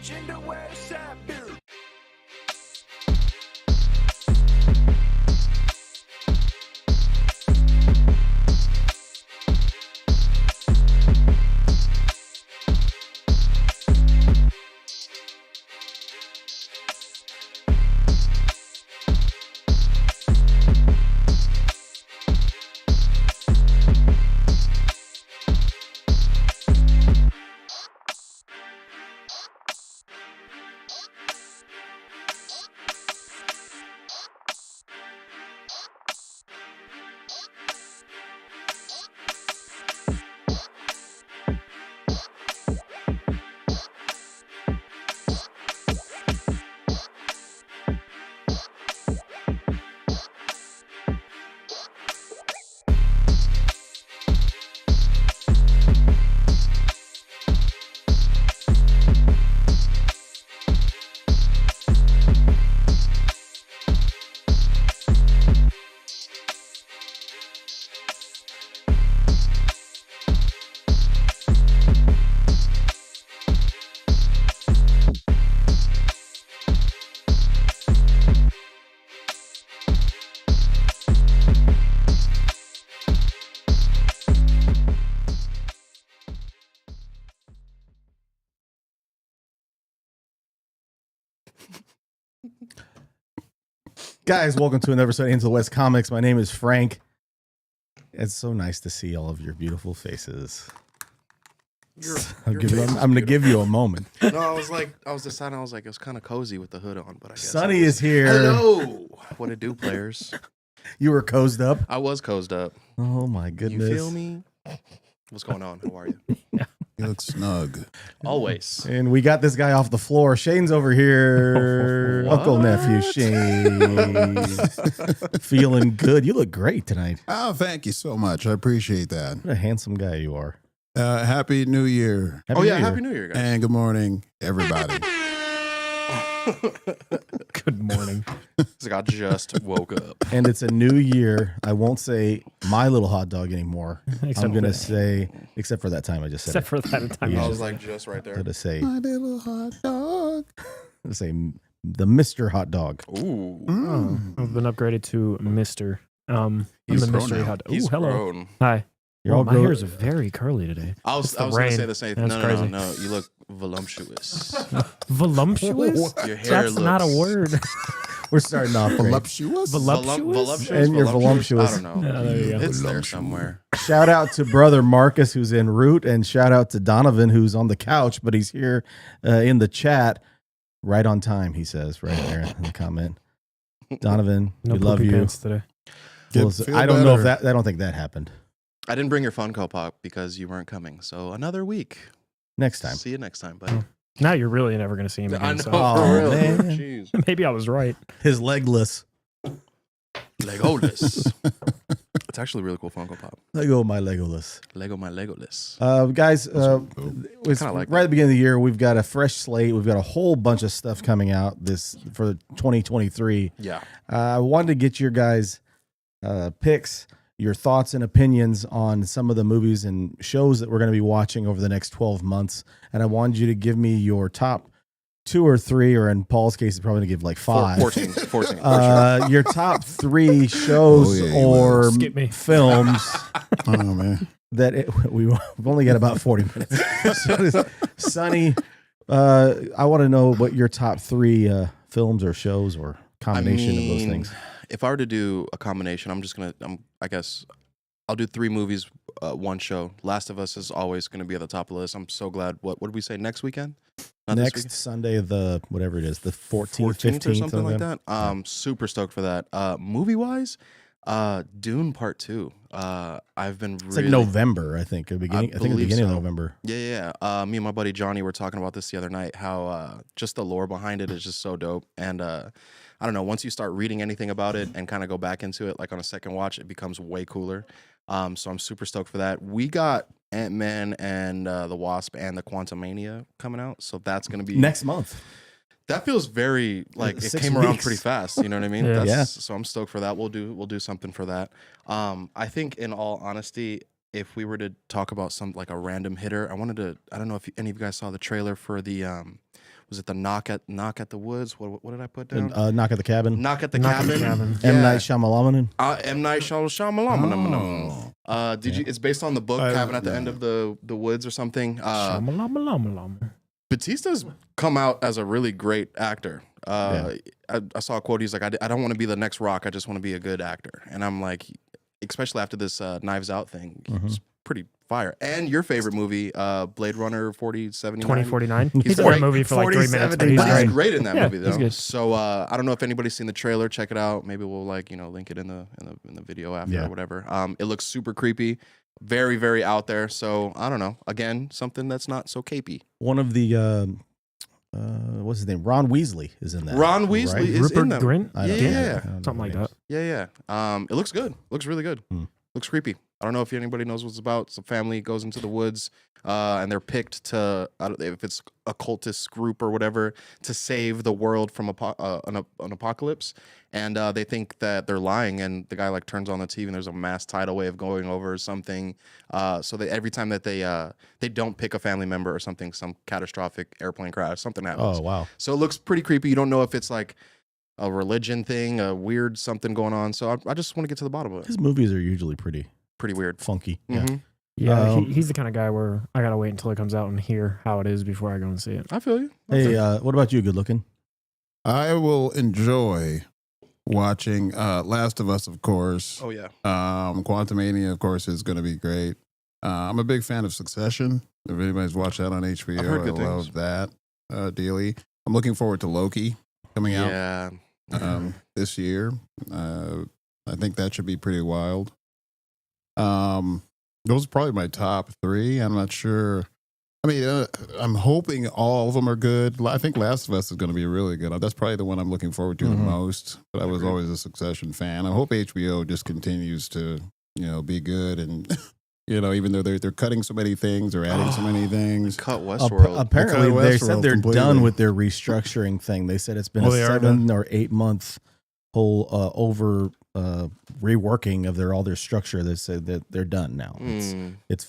Gender West Side Bill. Guys, welcome to another episode of Into the West Comics. My name is Frank. It's so nice to see all of your beautiful faces. I'm going to give you a moment. No, I was deciding, it was kind of cozy with the hood on, but I guess. Sunny is here. Hello. What it do, players? You were cozied up. I was cozied up. Oh my goodness. You feel me? What's going on? How are you? You look snug. Always. And we got this guy off the floor. Shane's over here. What? Uncle Nephew Shane. Feeling good. You look great tonight. Oh, thank you so much. I appreciate that. What a handsome guy you are. Happy New Year. Happy New Year. Happy New Year, guys. And good morning, everybody. Good morning. It's like I just woke up. And it's a new year. I won't say my little hot dog anymore. Except I'm going to for- say, except for that time I just said Except for that time. I was like just right there. I'm going to say, My little hot dog. the Mr. Hot Dog. Ooh. I've been upgraded to Mr. I'm He's the grown mystery now. hot. Ooh, He's hello. grown. Hi. You're all my grown- hair is very curly today. I was It's the going to say rain. the same That's thing. crazy. No. You look voluptuous. Voluptuous? Your hair That's not a looks- word. We're starting off great. Voluptuous. Voluptuous? And you're voluptuous. I don't know. Yeah, there you go. It's there Voluptuous. somewhere. Shout out to brother Marcus, who's en route, and shout out to Donovan, who's on the couch, but he's here in the chat right on time, he says, right there in the comment. Donovan, No we love poopy you. pants today. Well, Feel I don't know if better. that, I don't think that happened. I didn't bring your Funko Pop because you weren't coming. So another week. Next time. See you next time, buddy. Oh. Now you're really never going to see him again. I know, So. Oh, for real. man. Jeez. Maybe I was right. His legless. Legolas. It's actually a really cool Funko Pop. Lego my Legolas. Lego my Legolas. Guys, it's Kinda like right that. at the beginning of the year, we've got a fresh slate. We've got a whole bunch of stuff coming out this for 2023. Yeah. I wanted to get your guys' picks, your thoughts and opinions on some of the movies and shows that we're going to be watching over the next 12 months. And I wanted you to give me your top 2 or 3, or in Paul's case, he's probably going to give like 5. 14. 14 for sure. Your top 3 shows Oh, yeah, you or will. Skip me. films Oh, man. that we've only got about 40 minutes. So, Sonny, I want to know what your top 3 films or shows or combination of those things. If I were to do a combination, I guess I'll do 3 movies, 1 show. Last of Us is always going to be at the top of the list. I'm so glad. What did we say? Next weekend? Not this Next weekend? Sunday, the whatever it is, the 14th, 14th 15th or something like November. that. Super stoked for that. Movie wise, Dune Part 2. I've been It's really like November, I think. I think the believe beginning of so. November. Yeah. Me and my buddy Johnny were talking about this the other night, how just the lore behind it is just so dope. And I don't know, once you start reading anything about it and kind of go back into it, like on a second watch, it becomes way cooler. So I'm super stoked for that. We got Ant-Man and the Wasp and the Quantumania coming out. So that's going to be... Next month. That feels very, like, it 6 came around weeks. pretty fast. You know what I mean? Yeah. Yeah. So I'm stoked for that. We'll do something for that. I think, in all honesty, if we were to talk about some, like, a random hitter, I don't know if any of you guys saw the trailer for the was it the Knock at the Woods? What did I put down? Knock at the Cabin. Knock at the Knock at the Cabin. Cabin. M. Night Shyamalan. M. Night Shyamalan. Oh. It's based on the book Cabin at the End of the Woods or something. Shamalama-lama-lama. Batista's come out as a really great actor. I saw a quote. He's like, I don't want to be the next Rock. I just want to be a good actor. And I'm like, especially after this Knives Out thing, it's pretty fire. And your favorite movie, Blade Runner 4079. 2049. He's He's in great. that movie for like 3 minutes, but he's But he's great. great in that Yeah, movie he's though. good. So I don't know if anybody's seen the trailer. Check it out. Maybe we'll link it in the video after or whatever. It looks super creepy, very very out there. So I don't know. Again, something that's not so capey. One of the what's his name? Ron Weasley is in that. Ron Weasley right? is in Rupert them. Grint? I don't Yeah. know. I don't know Something like names. that. Yeah. It looks good. Looks really good. Hmm. Looks creepy. I don't know if anybody knows what it's about. Some family goes into the woods, and they're picked to, I don't know if it's a cultist group or whatever, to save the world from an apocalypse. And they think that they're lying, and the guy like turns on the TV, and there's a mass tidal wave going over or something. So they, every time that they don't pick a family member or something, some catastrophic airplane crash, something happens. Oh wow. So it looks pretty creepy. You don't know if it's like a religion thing, a weird something going on. So I just want to get to the bottom of it. His movies are usually pretty Pretty weird. funky. Yeah. Mhm. Yeah, Um, he's the kind of guy where I gotta wait until it comes out and hear how it is before I go and see it. I feel you. Hey, what about you? Good looking. I will enjoy watching Last of Us, of course. Oh yeah. Quantumania, of course, is going to be great. I'm a big fan of Succession. If anybody's watched that on HBO, I've heard I good love things. that dearly. I'm looking forward to Loki coming out Yeah. this year. I think that should be pretty wild. Those are probably my top 3. I'm not sure. I mean, I'm hoping all of them are good. I think Last of Us is going to be really good. That's probably the one I'm looking forward to the most. But I was always a Succession fan. I hope HBO just continues to, be good. And, even though they're cutting so many things or adding so many things. Cut Westworld. Apparently, Cut they Westworld said they're completely. done with their restructuring thing. They said it's been Oh, a they are 7 or 8 month whole reworking of all their structure. They said that they're done now. It's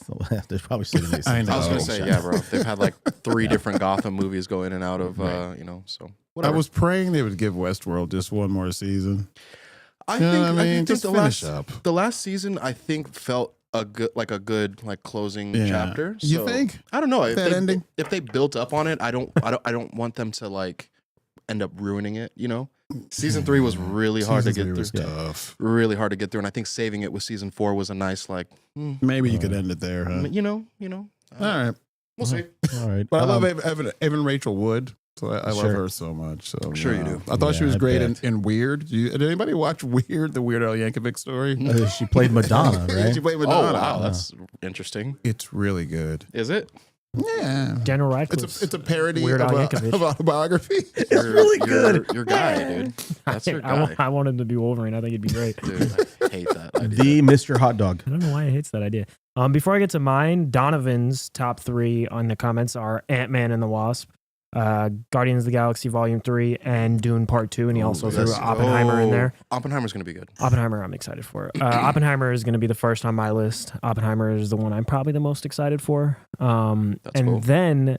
they're probably still gonna I know. I was gonna Oh, say, shit. yeah, bro. They've had like 3 different Gotham movies go in and out of, Right. so I whatever. was praying they would give Westworld just one more season. I You know think, what I mean? think Just the finish last, up. the last season, I think felt a good closing Yeah. chapter. You So, think? I don't know if That ending? If they built up on it, I don't want them to like end up ruining it. Season 3 was really hard to Season get three was through. tough. Really hard to get through, and I think saving it with season 4 was a nice like. Maybe you could end it there, huh? All All right. we'll see. All right. But I love Evan Rachel Wood. So I love Sure. her so much. So I'm sure you do. I thought she Yeah, was I great bet. in Weird. Did anybody watch Weird, the Weird Al Yankovic story? She played Madonna, right? She played Oh Madonna. wow, that's interesting. It's really good. Is it? Yeah. Daniel Radcliffe. It's a parody Weird of, Al a, Yankovic. of autobiography. It's really good. Your guy, dude. That's your guy. I want him to be Wolverine. I think it'd be great. Dude, I hate that idea. The Mr. Hot Dog. I don't know why he hates that idea. Before I get to mine, Donovan's top 3 on the comments are Ant-Man and the Wasp, Guardians of the Galaxy Volume 3, and Dune Part 2, and he also threw Let's Oppenheimer in go. there. Oppenheimer's gonna be good. Oppenheimer, I'm excited for. Oppenheimer is going to be the first on my list. Oppenheimer is the one I'm probably the most excited for. And cool. then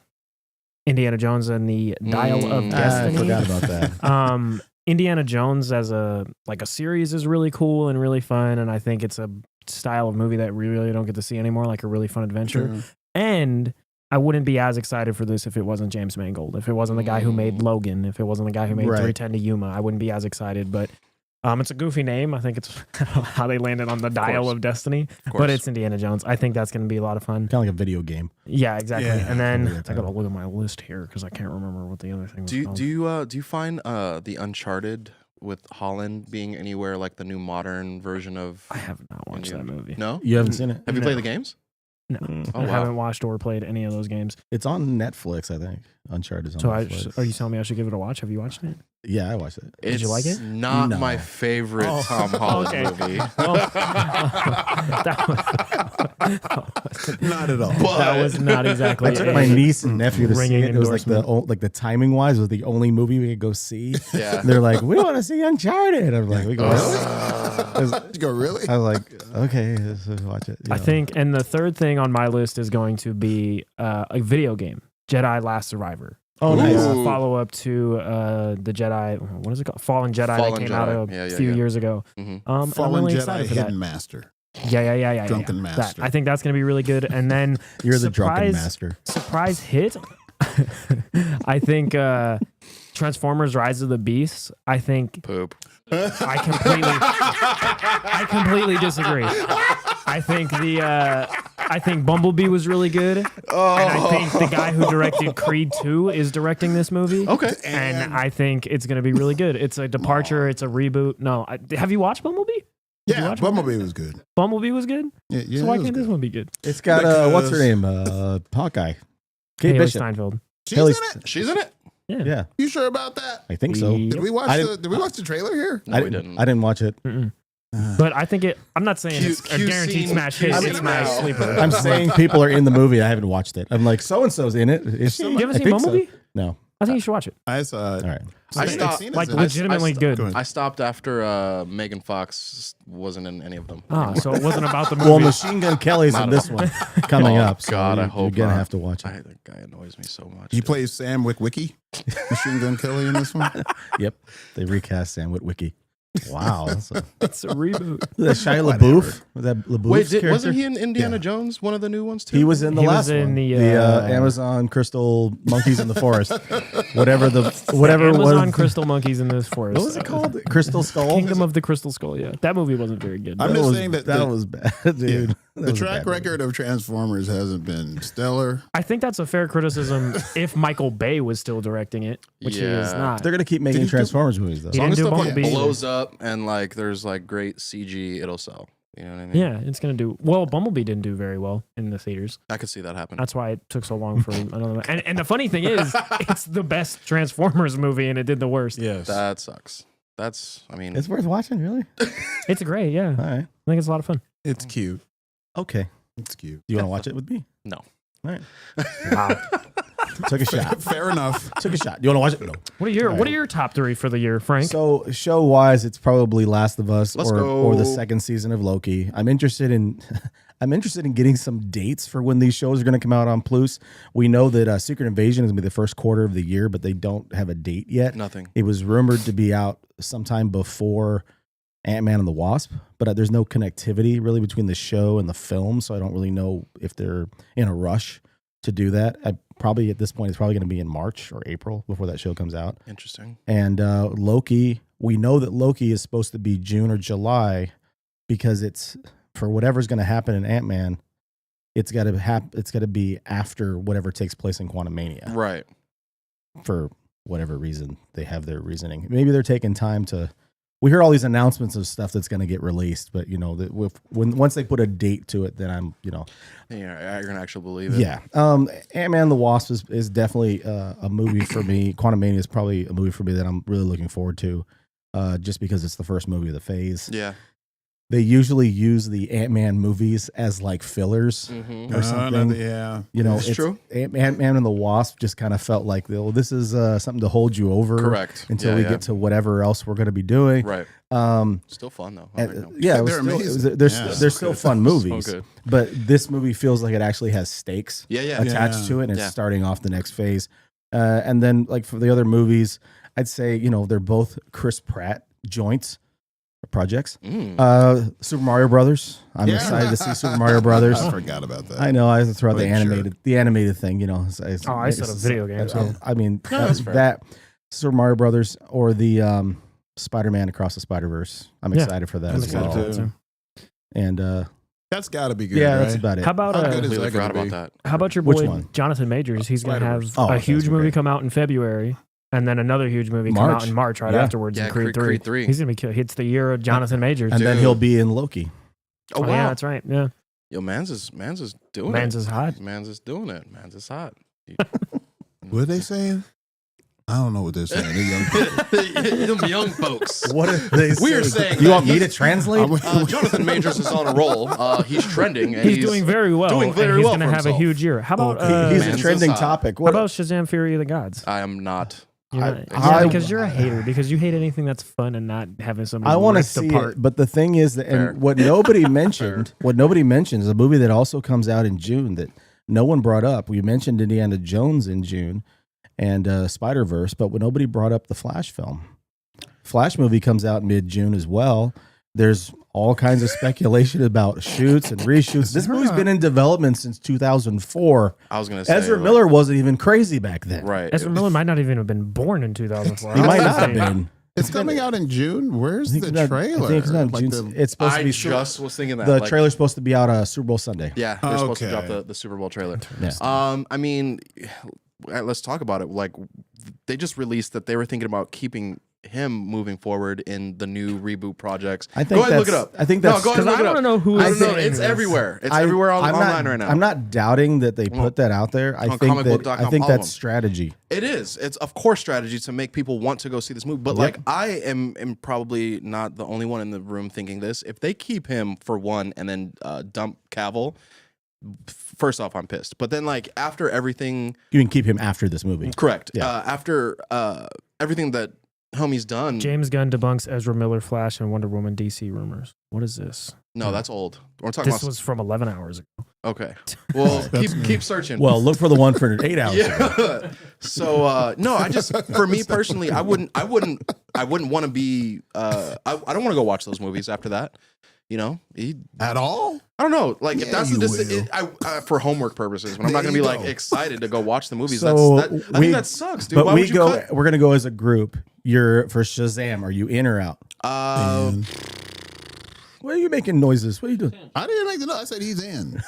Indiana Jones and the Dial of I I Destiny. forgot about that. Indiana Jones as a series is really cool and really fun, and I think it's a style of movie that we really don't get to see anymore, like a really fun adventure. And I wouldn't be as excited for this if it wasn't James Mangold, if it wasn't the guy who made Logan, if it wasn't the guy who made Right. 310 to Yuma. I wouldn't be as excited, but it's a goofy name. I think it's how they landed on the Dial course. of Destiny, Of course. but it's Indiana Jones. I think that's going to be a lot of fun. Kind of like a video game. Yeah, exactly. Yeah, And then probably I that got to title. look at my list here because I can't remember what the other thing was called. Do you find the Uncharted with Holland being anywhere like the new modern version of? I have not watched that Indiana- movie. No. You haven't seen it? Have you No. played the games? No, Oh, I wow. haven't watched or played any of those games. It's on Netflix, I think. Uncharted is on So Netflix. are you telling me I should give it a watch? Have you watched it? Yeah, I watched it. Did you like It's it? Not No. my favorite Oh, Tom Holland okay. movie. Well, Not at all. that was not exactly. I took a- my niece and nephew to see ringing it. It was like endorsement. the timing wise was the only movie we could go see. Yeah. They're like, we want to see Uncharted. I'm like, we go. Did you go, really? I was like, okay, let's watch it. You I know. think, and the third thing on my list is going to be a video game, Jedi Last Survivor. Oh, nice. Ooh. Follow up to the Jedi. What is it called? Fallen Jedi that Fallen came Jedi. out a few years ago. Mhm. And I'm Fallen really Jedi excited for Hidden that. Master. Yeah. Drunken That. Master. I think that's going to be really good. And then You're the drunken surprise- master. surprise hit. I think Transformers: Rise of the Beasts. I think Poop. I completely disagree. I think Bumblebee was really good, and I think the guy who directed Creed 2 is directing this movie. Okay. And I think it's going to be really good. It's a departure. It's a reboot. No, have you watched Bumblebee? Did you Yeah, watch Bumblebee was good. Bumblebee was good. Yeah, So why it was can't this good. one be good? It's got what's her name? Hawkeye. Kate Haley Bishop. Steinfeld. She's Haley- in it. She's in it? Yeah, You sure about that? I think so. Yep. Did we watch I the didn't- Did we watch the trailer here? No, I we didn't. didn't. I didn't watch it. But I think I'm not saying it's a Q guaranteed scene- smash hit. Q It's scene smash now. sleeper. I'm saying people are in the movie. I haven't watched it. I'm like, so and so's in it. Is she? You haven't I seen think so. Bumblebee? No. I think you should watch it. I saw it. All right. I It's stopped- seen Like as a- legitimately good. Go ahead. I stopped after Megan Fox wasn't in any of them. Ah, so it wasn't about the movie. Well, Machine Gun Kelly's Not in at this one coming Oh, up. So God, I you're hope gonna not. have to watch it. That guy annoys me so much. He plays Sam Witwicky, Machine Gun Kelly in this one. Yep. They recast Sam Witwicky. Wow. That's It's a reboot. that Shia LaBeouf. Was that LaBeouf's Wait, character? wasn't he in Indiana Yeah. Jones, one of the new ones too? He was in the He was last in one. the, Amazon crystal monkeys in the forest. whatever Amazon was. Crystal Monkeys in this forest. What was it called? Crystal Skull. Kingdom of the Crystal Skull. Yeah, that movie wasn't very good. I'm That just was- saying that that the- was bad, dude. That The was a track bad movie. record of Transformers hasn't been stellar. I think that's a fair criticism if Michael Bay was still directing it, which he is Yeah. not. They're gonna keep making Did he do- Transformers movies though. He As long as didn't do stuff Bumblebee either. blows up and like there's like great CG, it'll sell. You know what I mean? Yeah, it's gonna do well. Bumblebee didn't do very well in the theaters. I could see that happen. That's why it took so long for another one. And the funny thing is, it's the best Transformers movie, and it did the worst. Yes. That sucks. That's, I mean, It's worth watching, really. It's great. Yeah, All right. I think it's a lot of fun. It's cute. Okay. It's cute. Do you want to watch it with me? no. All right. Wow. Took a shot. Fair enough. Took a shot. Do you want to watch it? No. What are your top three for the year, Frank? So show wise, it's probably Last of Us Let's or the go. second season of Loki. I'm interested in getting some dates for when these shows are going to come out on Plus. We know that Secret Invasion is going to be the first quarter of the year, but they don't have a date yet. Nothing. It was rumored to be out sometime before Ant-Man and the Wasp, but there's no connectivity really between the show and the film, so I don't really know if they're in a rush to do that. Probably at this point, it's probably going to be in March or April before that show comes out. Interesting. And Loki, we know that Loki is supposed to be June or July because it's for whatever's going to happen in Ant-Man. It's got to be after whatever takes place in Quantumania Right. for whatever reason they have their reasoning. Maybe they're taking time to. We hear all these announcements of stuff that's going to get released, but once they put a date to it, then I'm Yeah, you're gonna actually believe it. yeah. Ant-Man and the Wasp is definitely a movie for me. Quantumania is probably a movie for me that I'm really looking forward to, just because it's the first movie of the phase. Yeah. They usually use the Ant-Man movies as like fillers Mm-hmm. or something. Yeah. You know, It's true. Ant-Man and the Wasp just kind of felt like, well, this is something to hold you over Correct. until Yeah, we yeah. get to whatever else we're going to be doing. Right. Um, Still fun though. and- I know. yeah, it was They're still, amazing. they're Yeah. they're still fun movies, So good. but this movie feels like it actually has stakes Yeah, yeah. attached Yeah. to it, and it's Yeah. starting off the next phase. And then, like for the other movies, I'd say they're both Chris Pratt joints or projects. Mm. Super Mario Brothers. I'm Yeah. excited to see Super Mario Brothers. I forgot about that. I know I have to throw out the Wasn't sure. animated thing. I said a video game, so. I mean that's fair. that Super Mario Brothers or the Spider-Man Across the Spider-Verse. I'm Yeah. excited for that I'm as excited well. for that too. And That's got to be good. yeah, right? that's about it. How about How good is Completely that forgot gonna about be? that. How about your Which boy one? Jonathan Majors? He's gonna have Spider-Verse. Oh, a that's huge movie great. come out in February, and then another huge movie come March. out in March right Yeah. afterwards. Yeah, in Creed 3. Creed 3. He's gonna be hits the year of Jonathan Majors. And then Dude. he'll be in Loki. Oh wow. yeah, that's right. Yeah, Yo, Mans is doing Mans it. is hot. Mans is doing it. Mans is hot. What are they saying? I don't know what they're saying. They're young people. Them young folks. What are they We are saying? saying You that want me to he's- translate? Jonathan Majors is on a roll. He's trending. And He's doing very well. doing very and he's well gonna for have a himself. huge year. How about Okay. He's Mans a is trending hot. topic. how What about Shazam: Fury of the Gods? I am not. You're I- not- I- yeah, because you're a hater. Because you hate anything that's fun and not having somebody. I want to ripped see apart. it, but the thing is that, Fair. and what nobody mentioned, what nobody mentions, is a movie that also comes out in June that no one brought up. We mentioned Indiana Jones in June, and Spider-Verse, but nobody brought up the Flash film. Flash movie comes out mid-June as well. There's all kinds of speculation about shoots and reshoots. This movie's been in development since 2004. I was gonna say Ezra like, Miller wasn't even crazy back then. right? Ezra Miller might not even have been born in 2004. He might not have been. It's coming out in June. Where's I think the it's not- trailer? I think it's not Like June. It's supposed to I be. just was thinking that the like, trailer's supposed to be out Super Bowl Sunday. Yeah, they're supposed to drop Okay. the Super Bowl trailer. Yeah. I mean, let's talk about it. Like, they just released that they were thinking about keeping him moving forward in the new reboot projects. I think go ahead and look it that's- up. I think no, that's- go ahead and Because look I it want to up. know who I is don't know. saying It's this. everywhere. It's everywhere online right now. I'm not doubting that they put that out there. I On think comicbook.com, I think all of that's them. strategy. It is. It's of course strategy to make people want to go see this movie. But like I am probably not the only one in the room thinking this. If they keep him for one and then dump Cavill, first off, I'm pissed. But then like after everything, You can keep him after this movie. correct. Yeah. After everything that homie's done. James Gunn debunks Ezra Miller Flash and Wonder Woman DC rumors. What is this? No, that's old. We're talking This about. was from 11 hours ago. Okay. Well, That's- keep searching. Well, look for the one for 8 hours. ago. Yeah. So no, I just for me personally, I wouldn't want to be. I don't want to go watch those movies after that. You know, At all? I don't know. Like if Yeah, that's you I for homework purposes, but I'm not There gonna be you like go. excited to go watch the movies. So I think that sucks, dude. But Why we would you go. cut? We're gonna go as a group. You're for Shazam. Are you in or out? And What are you making noises? What are you doing? I didn't make the note. I said he's in.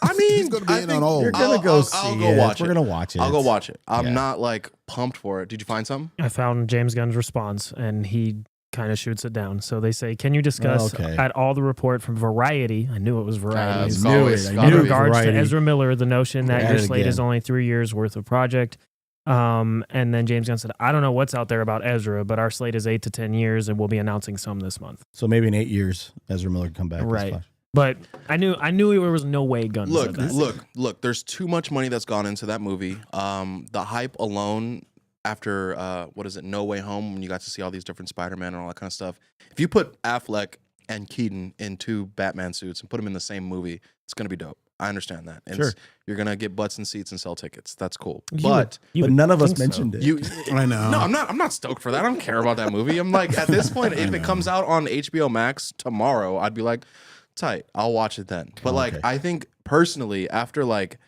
I mean, He's gonna be I in think on all. You're gonna I'll- go I'll see go it. watch We're it. gonna watch it. I'll go watch it. I'm Yeah. not like pumped for it. Did you find something? I found James Gunn's response, and he kind of shoots it down. So they say, can you discuss Okay. at all the report from Variety? I knew it was Variety. it's knew always it. I gotta in knew be. it. regards Variety. to Ezra Miller, the notion that At your it slate is again. only 3 years worth of project. And then James Gunn said, I don't know what's out there about Ezra, but our slate is 8 to 10 years, and we'll be announcing some this month. So maybe in 8 years, Ezra Miller can come back. as Right. Flash. But I knew there was no way Gunn Look, said that. look. There's too much money that's gone into that movie. The hype alone after what is it, No Way Home, when you got to see all these different Spider-Man and all that kind of stuff. If you put Affleck and Keaton in 2 Batman suits and put them in the same movie, it's gonna be dope. I understand that. And Sure. you're gonna get butts and seats and sell tickets. That's cool. You But You But would none of us think so. mentioned it. you I know. No, I'm not stoked for that. I don't care about that movie. I'm like, at this point, if it comes out on HBO Max tomorrow, I'd be like, tight, I'll watch it then. But like, Okay. I think personally, after like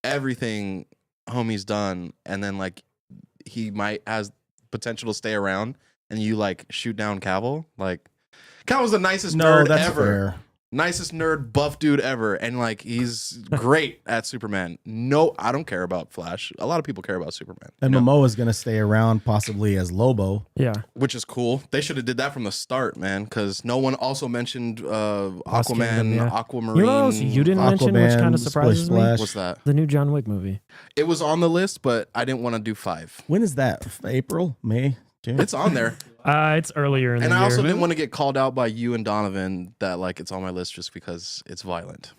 everything homie's done, and then like he might has potential to stay around, and you like shoot down Cavill, like Cavill's the nicest No, nerd that's ever. fair. Nicest nerd buff dude ever, and like he's great at Superman. No, I don't care about Flash. A lot of people care about Superman, And you know? Momoa is going to stay around possibly as Lobo. Yeah. Which is cool. They should have did that from the start, man. Because no one also mentioned Lost Aquaman, Kingdom, yeah. Aquamarine. You know what else you didn't mention, which kind Aquaman, of surprises me? Splash. What's that? The new John Wick movie. It was on the list, but I didn't want to do 5. When is that? April? May? June? It's on there, It's earlier in and the I year. also didn't want to get called out by you and Donovan that like it's on my list just because it's violent,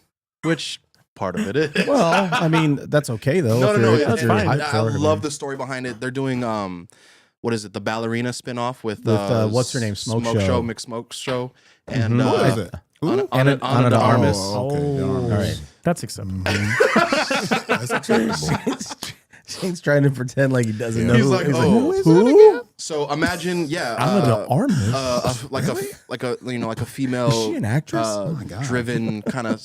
which part of it is. Well, I mean, that's okay though. no, if no, no. you're- Yeah, if you're fine. hyped I for it, love mean. the story behind it. They're doing what is it? The ballerina spinoff with what's her name? Smoke Show. McSmoke Show, and Mhm. What is it? Who? Ana Ana de Armas. Oh, okay. Oh. All right. That's acceptable. That's acceptable. Shane's trying to pretend like he doesn't know. He's who- like, he's oh, Who is who? that again? So imagine, yeah, Ana de Armas. like Really? like a like a female Is she an actress? Oh my God. driven kind of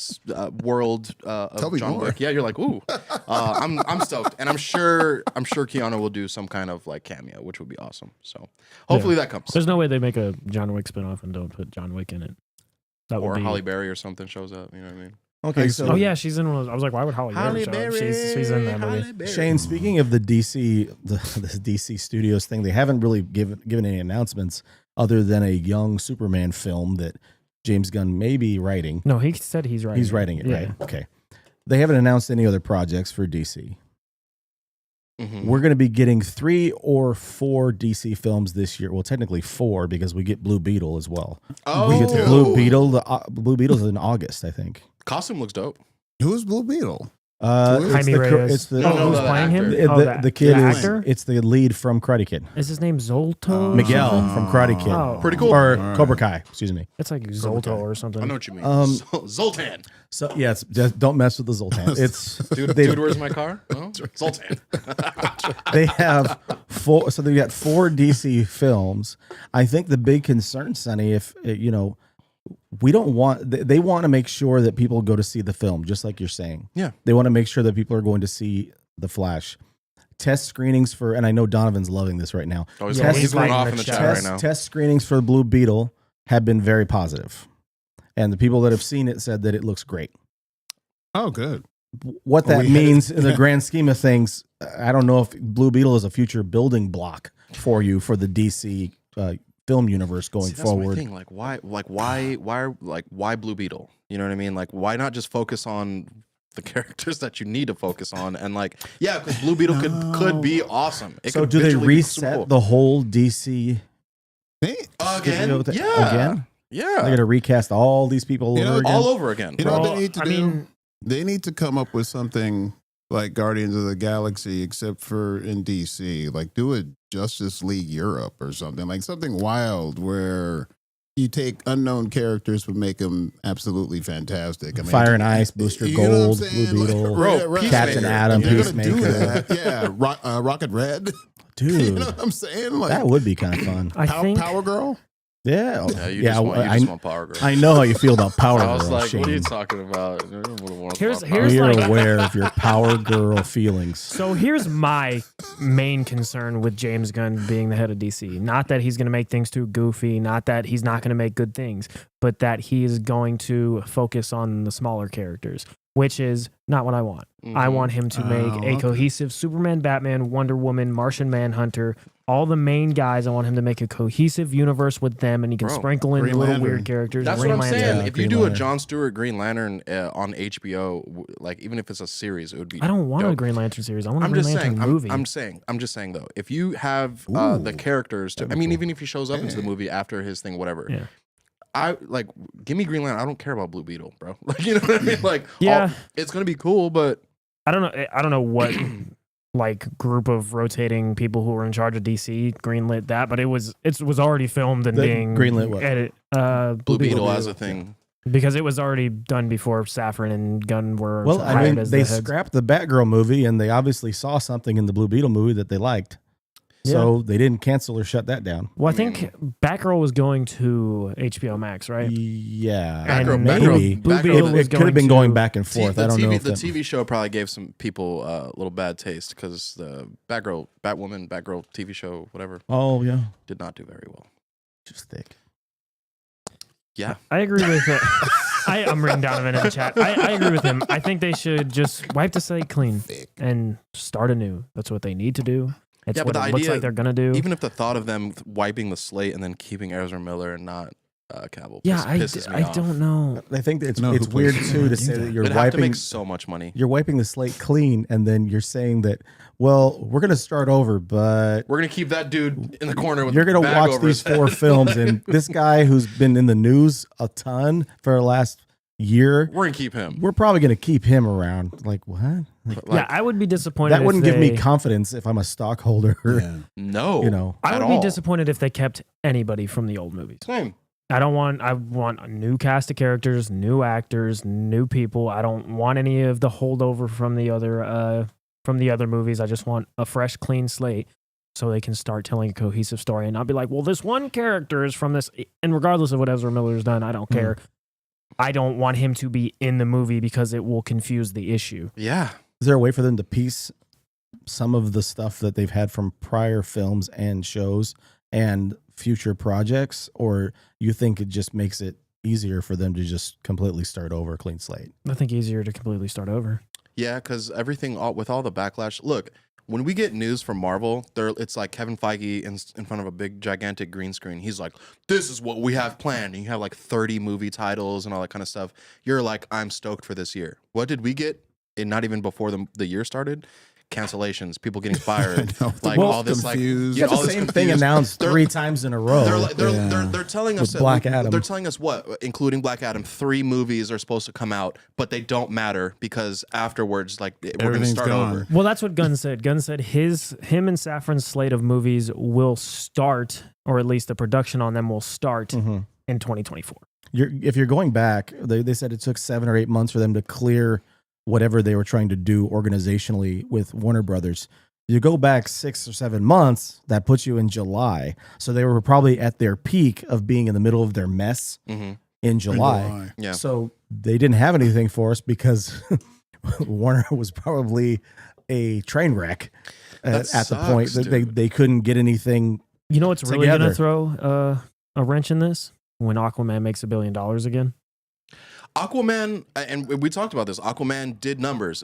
world Tell of me John more. Wick. Yeah, you're like, ooh, I'm stoked, and I'm sure Keanu will do some kind of like cameo, which would be awesome. So hopefully that comes, There's no way they make a John Wick spinoff and don't put John Wick in it. That or would be. Holly Berry or something shows up. You know what I mean? Okay, so Oh yeah, she's in one of those. I was like, why would Holly Berry show up? She's in that movie. Shane, speaking of the DC, the DC Studios thing, they haven't really given any announcements other than a young Superman film that James Gunn may be writing. No, he said he's writing. He's writing it, Yeah. right? Okay. They haven't announced any other projects for DC. Mhm. We're going to be getting 3 or 4 DC films this year. Well, technically 4 because we get Blue Beetle as well. Oh, We get the Blue Beetle. The Blue Beetle's in August, I think. costume looks dope. Who's Blue Beetle? It's Jaime the, Reyes. it's the, No, who's the playing him? actor. the, the kid the is actor? it's the lead from Karate Kid. Is his name Zolto? Miguel something? from Karate Kid. Oh. Pretty cool. Or Alright. Cobra Kai, excuse me. It's like Zolto or something. I know what you mean. Zoltan. So yeah, it's just, don't mess with the Zoltan. It's Dude, where's my car? Oh, Zoltan. they have four. So they got 4 DC films. I think the big concern, Sonny, if we don't want. They want to make sure that people go to see the film, just like you're saying. Yeah. They want to make sure that people are going to see the Flash. Test screenings for, and I know Donovan's loving this right now. Oh, he's, Yeah, he's he's going lighting off the in the chat. chat right now. Test screenings for Blue Beetle have been very positive, and the people that have seen it said that it looks great. Oh, good. What that we had it- means in the grand scheme of things, I don't know if Blue Beetle is a future building block for you for the DC film universe going See, that's my forward. thing. Why Blue Beetle? You know what I mean? Like, why not just focus on the characters that you need to focus on? And like, yeah, because Blue Beetle could be awesome. It So could do they visually be super reset cool. the whole DC Hey, again? studio Yeah, again? yeah, They're gonna recast all these people You know, over again. all over again. You know Well, what they need to I do? mean, They need to come up with something like Guardians of the Galaxy, except for in DC. Like do a Justice League Europe or something. Like something wild where you take unknown characters but make them absolutely fantastic. I mean, Fire and Ice, Booster you know what I'm Gold, saying? Blue Like, Beetle, Bro, Captain Peacemaker. Atom, If you're gonna do Peacemaker. that, yeah, Rocket Red. You Dude, know what I'm saying? Like that would be kind of fun. I think Power Girl. Yeah, Yeah, you just want Power Girl. I know how you feel about Power I was Girl. like, what are you Shane. talking about? Here's We are like- aware of your Power Girl feelings. So here's my main concern with James Gunn being the head of DC. Not that he's going to make things too goofy, not that he's not going to make good things, but that he is going to focus on the smaller characters, which is not what I want. I want him to make Oh, a okay. cohesive Superman, Batman, Wonder Woman, Martian Manhunter, all the main guys. I want him to make a cohesive universe with them, and he can Bro, sprinkle in Green little Lantern. weird characters. That's Green what I'm Lantern. saying. Yeah, If you Green do a Lantern. Jon Stewart Green Lantern on HBO, like even if it's a series, it would be. I don't want a dope. Green Lantern series. I want a I'm Green just Lantern saying. movie. I'm just saying though. If you have the Ooh, characters to, I that'd be mean, cool. even if he shows up into the Yeah. movie after his thing, whatever. Yeah. I like give me Green Lantern. I don't care about Blue Beetle, bro. Like you know what I mean? Like Yeah. it's gonna be cool, but I don't know what like group of rotating people who were in charge of DC greenlit that, but it was already filmed and The being greenlit what? edit Blue Beetle as a thing. because it was already done before Safran and Gunn were Well, I hired mean, as they the heads. scrapped the Batgirl movie, and they obviously saw something in the Blue Beetle movie that they liked. So they didn't cancel or shut that down. Well, I think Batgirl was going to HBO Max, right? Yeah, And maybe. Blue Beetle was It could have been going going to- back and forth. I don't know if the that, TV show probably gave some people a little bad taste because the Batgirl TV show, whatever, Oh yeah, did not do very well. just thick. Yeah, I agree with it. I'm reading Donovan in the chat. I agree with him. I think they should just wipe the slate clean and start anew. That's what they need to do. It's Yeah, what but it the looks idea- like they're gonna do. even if the thought of them wiping the slate and then keeping Ezra Miller and not Cavill, Yeah, pisses me off. don't know. I think that No, it's who weird plays- too do to say that? that you're They'd have to wiping make so much money. you're wiping the slate clean, and then you're saying that, well, we're going to start over, but We're gonna keep that dude in the corner with you're going to watch these 4 films, and this guy who's been in the news a ton for the last year, We're gonna keep him. we're probably going to keep him around. Like what? Like, Yeah, I would be disappointed. that wouldn't if give me they- confidence if I'm a stockholder. Yeah. No, You know, I at would be all. disappointed if they kept anybody from the old movies. Same. I want a new cast of characters, new actors, new people. I don't want any of the holdover from the other movies. I just want a fresh, clean slate so they can start telling a cohesive story and not be like, well, this one character is from this. And regardless of what Ezra Miller's done, I don't care. I don't want him to be in the movie because it will confuse the issue. Yeah. is there a way for them to piece some of the stuff that they've had from prior films and shows and future projects, or you think it just makes it easier for them to just completely start over, clean slate? I think easier to completely start over. Yeah, because with all the backlash. Look, when we get news from Marvel, it's like Kevin Feige in front of a big, gigantic green screen. He's like, this is what we have planned. And you have like 30 movie titles and all that kind of stuff. You're like, I'm stoked for this year. What did we get? And not even before the year started? cancellations, people getting fired, I know. like Well, all this like confused. You got all the this same thing confused. announced They're- 3 times in a row. They're telling us With that Black Adam. They're telling us what, including Black Adam, 3 movies are supposed to come out, but they don't matter because afterwards, like we're going to Everything's start gone. over. Well, that's what Gunn said. Gunn said him and Safran's slate of movies will start, or at least the production on them will start Mhm. in 2024. If you're going back, they said it took 7 or 8 months for them to clear whatever they were trying to do organizationally with Warner Brothers. You go back 6 or 7 months, that puts you in July. So they were probably at their peak of being in the middle of their mess hmm in July. Yeah. So they didn't have anything for us because Warner was probably a train wreck That at the point sucks, that they couldn't get anything. You know what's really going to Together. throw a wrench in this? When Aquaman makes $1 billion again. Aquaman, and we talked about this. Aquaman did numbers.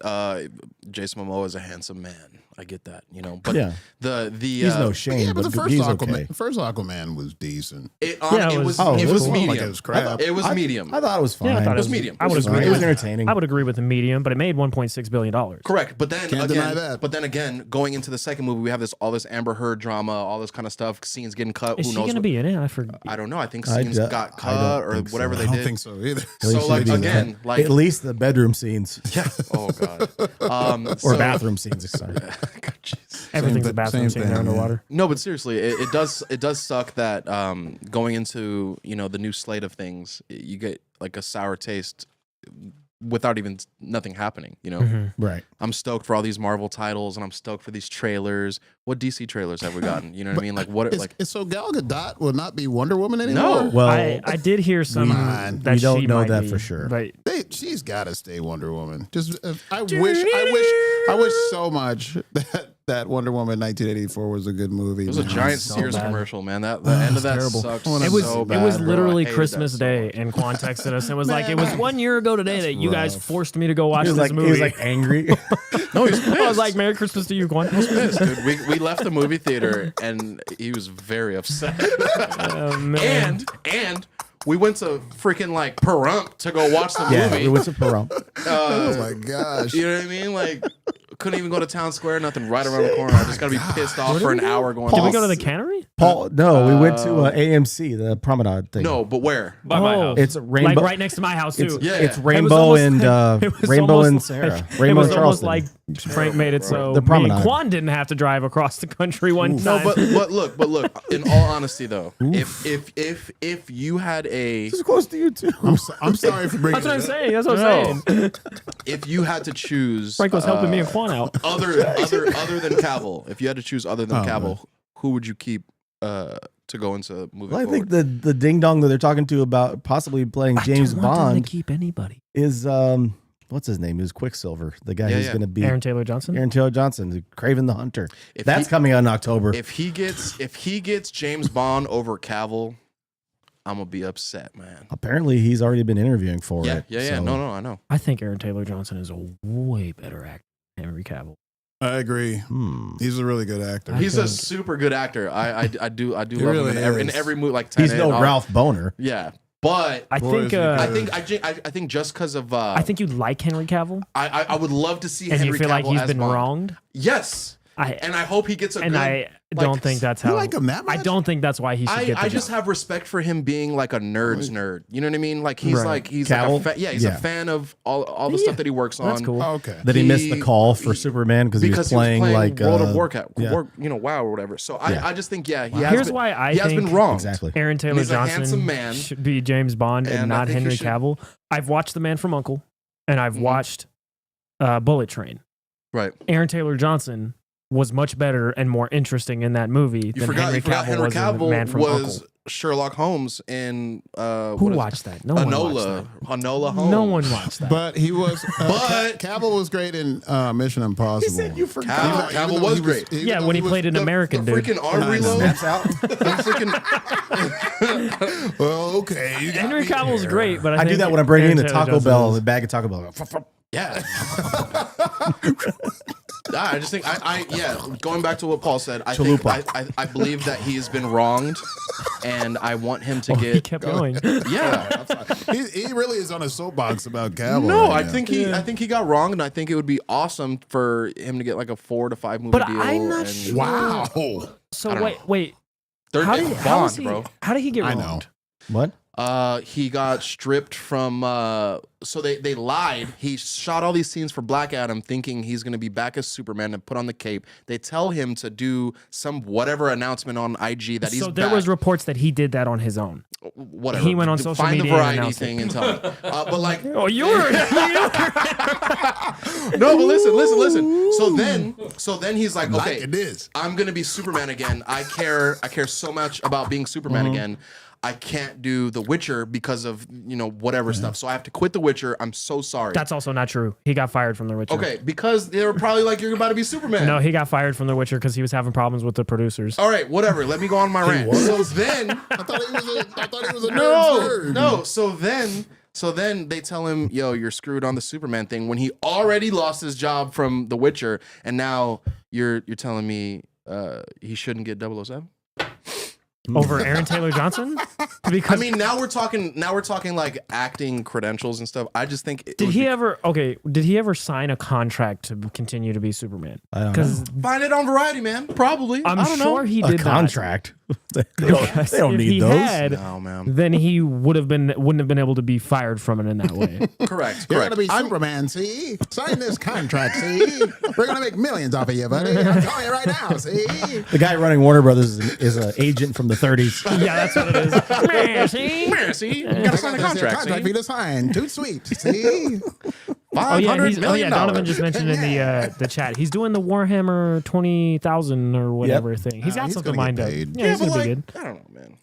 Jason Momoa is a handsome man. I get that, you know. But Yeah, the he's no shame, Yeah, but but the first he's Aquaman, okay. first Aquaman was decent. it Yeah, it was- oh, it it was was medium. like it was crap. It was I- medium. I thought it was fine. Yeah, I thought it was medium. I would It was agree. It was with- entertaining. I would agree with the medium, but it made $1.6 billion. Correct, but then Can't again, deny that. but then again, going into the second movie, we have all this Amber Heard drama, all this kind of stuff, scenes getting cut. Is Who she knows? going to be in it? I forget. I don't know. I think I scenes d- got I cut don't or think so. whatever I they don't did. think so either. At least So like she'd be in the again, cut. like at least the bedroom scenes yeah. Oh god. or So- bathroom scenes. Sorry. God, jeez. Everything's thi- a bathroom same scene thing, there yeah. underwater. No, but seriously, it does suck that going into the new slate of things, you get like a sour taste without even nothing happening. Mhm. Right. I'm stoked for all these Marvel titles, and I'm stoked for these trailers. What DC trailers have we gotten? You know what I mean? Like what? Like So Gal Gadot will not be Wonder Woman anymore. no. Well, I did hear some Come that we don't she know might that be, for sure. But She's got to stay Wonder Woman. Just I wish so much that Wonder Woman 1984 was a good movie. It was a man. giant so Sears bad. commercial, man. The end of that terrible. sucked. It it was so it bad, was bro. literally I hated Christmas that so Day, much. and Quan texted us and was like, Man, "It was 1 year ago today that you guys rough. forced me to go watch He was this like movie." he was like angry. No, he was pissed. I was like, "Merry Christmas to you, Quan." Pissed, dude. We left the movie theater and he was very upset. Oh, man. and we went to freaking like Pahrump to go watch the yeah, movie. we went to Pahrump. Oh my gosh. You know what I mean? Like couldn't even go to Town Square, nothing right around the corner. I just gotta be pissed off for an hour going. Did we to go to the cannery? Paul, no, we went to AMC, the promenade thing. No, but where? By my house. it's Rainbow. Like right next to my house too. It's, Yeah. it's It was Rainbow almost- and it was Rainbow almost and like- Sarah. It Rainbow was and almost Charleston. like Frank made it so The me promenade. and Quan didn't have to drive across the country one No, time. but look. In all honesty, though, if you had a This is close to you too. I'm sorry for bringing that's what I'm it up. saying. That's what I'm saying. if you had to choose Frank was helping me and Quan out. other than Cavill, if you had to choose other than Oh, Cavill, who would you keep to go into moving Well, I forward? think the ding dong that they're talking to about possibly playing James I don't want them Bond to keep anybody. is what's his name? Is Quicksilver, the guy Yeah, who's yeah. going to be Aaron Taylor Johnson. Aaron Taylor Johnson, the Craven the Hunter. If That's he- coming out in October. if he gets James Bond over Cavill, I'm gonna be upset, man. Apparently, he's already been interviewing for Yeah, it. yeah. so- No, I know. I think Aaron Taylor Johnson is a way better actor than Henry Cavill. I agree. Hmm. He's a really good actor. He's a think- super good actor. I do love really him in is. every movie. Like He's Tenet, no all- Ralph Boner. Yeah, but I Boy, think. is he good. I think just because of I think you like Henry Cavill, I would love to see and Henry you feel like Cavill he's as been Bond. wronged. Yes, and I hope he gets a And good. I don't think that's You how. like him that much? I don't think that's why he should get the I just job. have respect for him being like a nerd's nerd. You know what I mean? Like he's Right. like he's Cavill? like he's Yeah. a fan of all the Yeah. stuff that he works on. That's cool. Oh, okay. That he missed the He- call for Superman because he was playing like World of uh, Warcraft, yeah. WoW or whatever. So Yeah. I just think he has Here's been, why I he has think been wronged. Exactly. Aaron Taylor He's a Johnson handsome man. should be James Bond and, And I not think he Henry should- Cavill. I've watched The Man from U.N.C.L.E. and I've Mhm. watched Bullet Train. Right. Aaron Taylor Johnson was much better and more interesting in that movie You than forgot Henry Cavill Henry was in The Man Cavill from was U.N.C.L.E. Sherlock Holmes in Who watched that? No one watched that. Enola Holmes. No one watched that. But he was. But- Cavill was great in Mission Impossible. He said you forgot. Cavill was great. Yeah, when he played an American the dude. freaking arm reload. Snaps out. Well, okay. You got Henry me Cavill's there. great, but I I think do that when I'm bringing in Aaron the Taylor Taco Johnson Bell, is- the bag of Taco Bell. Yeah. I just think yeah. Going back to what Paul said, I Chalupa. think I believe that he has been wronged, and I want him to He get. kept going. Yeah. He really is on a soapbox about Cavill. No, right I now. think he got wronged, and I think it would be awesome for him to get like a 4 to 5 movie But deal. I'm not and- sure. Wow. I So don't wait. They're How it's did Bond, he, bro. How did he get I wronged? know. What? He got stripped from. So they lied. He shot all these scenes for Black Adam, thinking he's gonna be back as Superman and put on the cape. They tell him to do some whatever announcement on IG that he's So there back. was reports that he did that on his own. Whatever. He went on social Find media the and variety announced thing it. and tell me. But like, Oh, you're no, but listen. So then he's like, Like okay, it is. I'm gonna be Superman again. I care so much about being Superman again. I can't do The Witcher because of whatever stuff. So I have to quit The Witcher. I'm so sorry. That's also not true. He got fired from The Witcher. okay, because they were probably like, you're about to be Superman. No, he got fired from The Witcher because he was having problems with the producers. All right, whatever. Let me go on my rant. So then, I thought he was a nerd. no. So then they tell him, yo, you're screwed on the Superman thing when he already lost his job from The Witcher, and now you're telling me he shouldn't get 007? Over Aaron Taylor Johnson? Because I mean, now we're talking like acting credentials and stuff. I just think did he ever sign a contract to continue to be Superman? I don't know. Because find it on Variety, man? Probably. I'm I don't sure know. he A did contract. they Because don't if need he those. had, No, man. then he wouldn't have been able to be fired from it in that way. Correct. You're Correct. gonna be Superman, see? Sign this contract, see? We're gonna make millions off of you, buddy. I'm telling you right now, see? The guy running Warner Brothers is an agent from the 30s. Yeah, that's what it is. Man, see? Yeah, see, you gotta sign a contract. for you to sign. Too sweet, see? Oh yeah, $500 million. Donovan just mentioned in the chat. He's doing the Warhammer 20,000 or whatever thing. He's got he's something gonna get lined up. paid. Yeah, he's but gonna be like, good. I don't know, man.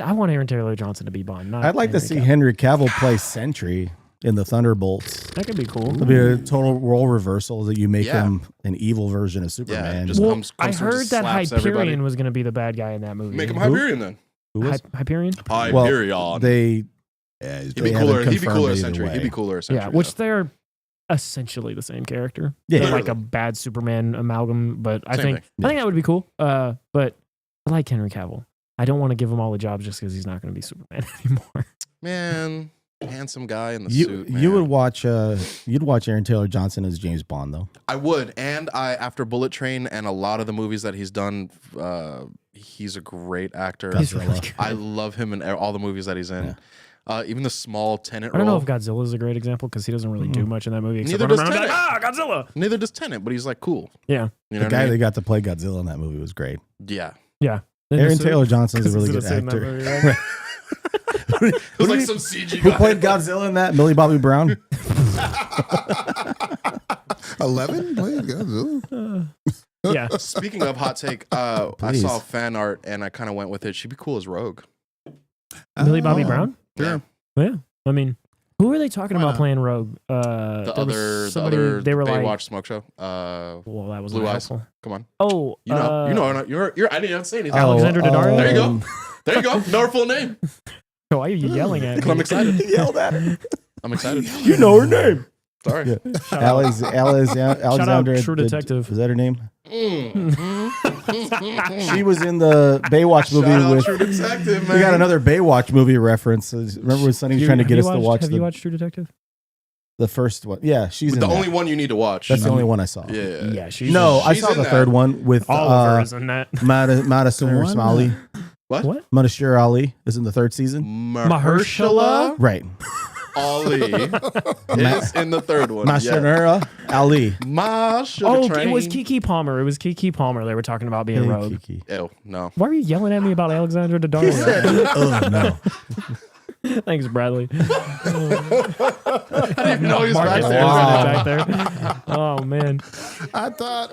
I want Aaron Taylor Johnson to be Bond. Not I'd like to Henry see Cavill. Henry Cavill play Sentry in the Thunderbolts. That could be cool. It'll be a total role reversal that you make Yeah. him an evil version of Superman. just- Well, comes I through, heard just that slaps Hyperion everybody. was going to be the bad guy in that movie. Make him Who? Hyperion then. Who was- Hyperion? well, Hyperion. they Yeah, he's He'd be they cooler. haven't He'd be confirmed cooler it as either Sentry. way. He'd be cooler as Sentry. Yeah, which they're essentially the same character. Yeah. They're like Literally. a bad Superman amalgam, but I Same think thing. I think that would be cool. But I like Henry Cavill. I don't want to give him all the jobs just because he's not going to be Superman anymore. Man, handsome guy in the you suit. Man. you would watch you'd watch Aaron Taylor Johnson as James Bond though. I would, and after Bullet Train and a lot of the movies that he's done, he's a great actor. He's really good. I love him in all the movies that he's in. Even the small Tenet I don't role. know if Godzilla is a great example because he doesn't really do much in that movie. Except Neither run does around and be like, Godzilla! Neither does Tenet, but he's like cool. Yeah. You know The what guy I that mean? got to play Godzilla in that movie was great. Yeah. Yeah. In the Aaron suit. Taylor Johnson's a really Because good he's in that actor. movie, right? It was like some CG Who guy. played Godzilla in that? Millie Bobby Brown. 11? Godzilla. Yeah. Speaking of hot take, I Please. saw fan art and I kind of went with it. She'd be cool as Rogue. Millie Bobby Oh. Brown? Yeah. Yeah. I mean, who were they talking Why about not? playing Rogue? The other they were like, Baywatch smoke show. well, that was Blue not Eyes. helpful. Come on. Oh, You know, you're I didn't even say anything. Alexander Daddario? There you go. um, There you go. Know her full name. Why are you yelling at me? I'm excited. He yelled at her. I'm excited. You know her name. Sorry. Yeah. Shout out. Alexander. True Detective. Was that her name? Mm. She was in the Baywatch movie Shout out with. True Detective, man. We got another Baywatch movie reference. Remember when Sonny was trying to get us to watch Have the, you watched True Detective? the first one? Yeah, she's in the that. only one you need to watch. That's the only one I saw. Yeah. Yeah, she's No, I She's saw in the that. third one with Oliver is in that. Madison The one? Ali. What? Madashir Ali is in the third season. Mahershala Right. Ali is in the third one. Madashir Ali. Mahershala Oh, it was Kiki Palmer. It was Kiki Palmer. They were talking about being Rogue. Kiki. Ew, no. Why are you yelling at me about Alexander Daddario? Oh no. Thanks, Bradley. I didn't even know he was Marcus back there. Wow. back there. Oh man. I thought,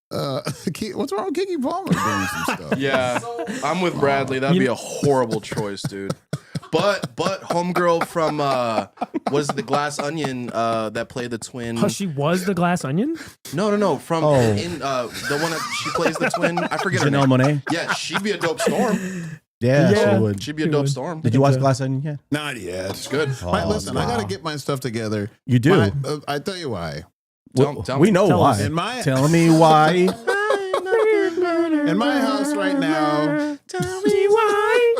what's wrong with Kiki Palmer doing some stuff? Yeah, I'm with Bradley. That'd be a horrible choice, dude. But homegirl from what is it, the Glass Onion that played the twin? Oh, she was the Glass Onion? No. From Oh. in the one that she plays the twin. I forget her Janelle name. Monáe. Yeah, she'd be a dope Storm. Yeah, Yeah. she would. She'd be a She dope would. Storm. Did you watch so. Glass Onion yet? Not yet. It's good. Listen, I got wow. to get my stuff together. You do. I tell you why. Tell we me. know Tell why. us. In my Tell me why. in my house right now, Tell me why.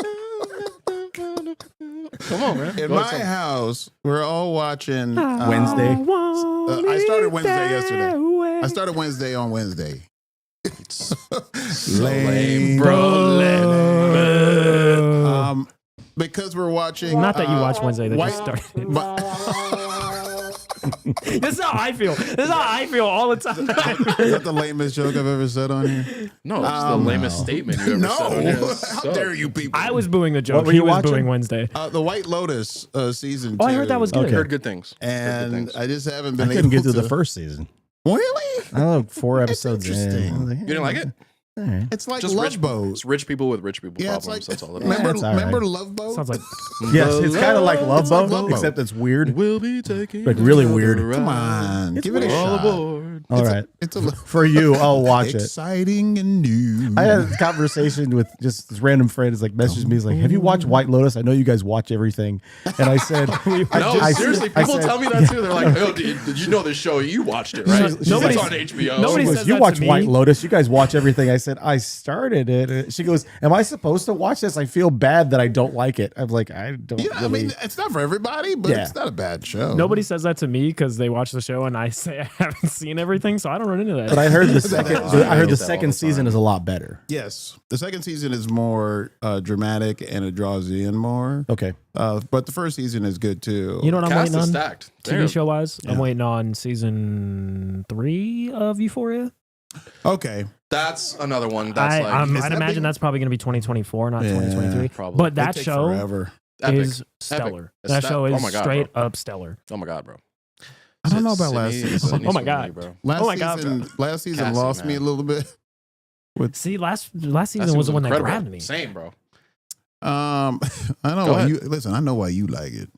Come on, man. in Go my ahead, tell me. house, we're all watching Wednesday. I started Wednesday yesterday. I started Wednesday on Wednesday. Lame, bro. Because we're watching. Not that you watch Wednesday, that White- just started. but- This is how I feel. This is how I feel all the time. Is that the lamest joke I've ever said on here? No, it's the lamest statement you ever No, said. on here. how So- dare you people? I was booing the joke. were He you was watching? booing Wednesday. The White Lotus season 2. Oh, I heard that was good. Okay. Heard good things. Heard good And things. I just haven't I been couldn't able get through to. the first season. Really? I don't know, 4 episodes in. interesting. I was You didn't like it? all right. It's like Just Love rich Boat. It's rich people with rich people Yeah, it's problems. like That's all it is. Yeah, remember, it's all right. remember Love Boat? Sounds like Yes, it's kind of like Love It's like Boat, Love Boat. except it's weird. We'll be taking Like, really another weird. ride. Come on, It's give it a weird. All shot. aboard. All right. It's a For you, I'll watch it. exciting and new. I had a conversation with just this random friend. Is like messaged me. He's like, "Have you watched White Lotus? I know you guys watch everything." And I said, No, seriously, I people said- tell me that too. They're like, "Oh, did you know this show? You watched it, right? She's It's like- on HBO." nobody She goes, says you that watch to me. White Lotus. You guys watch everything. I said, I started it. And she goes, am I supposed to watch this? I feel bad that I don't like it. I'm like, I don't Yeah, I really. mean, it's not for everybody, but Yeah. it's not a bad show. nobody says that to me because they watch the show and I say I haven't seen everything, so I don't run into that. but I heard the second. I I heard get the that second all the season time. is a lot better. Yes, the second season is more dramatic and it draws you in more. Okay. But the first season is good too. You know what I'm Cast waiting is on? stacked. TV show wise, I'm Yeah. waiting on season 3 of Euphoria. Okay, That's another one. That's I'd like Is that imagine big? that's probably going to be 2024, not Yeah, 2023. probably. But It that takes show forever. epic. is stellar. It's That sta- show is oh my God, straight bro. up stellar. Oh my god, bro. I don't know about Sydney- last season. Sydney's Oh my with God. me, bro. Last Oh my God, season, last season Cassie, lost me a man. little bit. See, last season That was the one that incredible. grabbed me. Same, bro. I know Go why ahead. you listen. I know why you like it.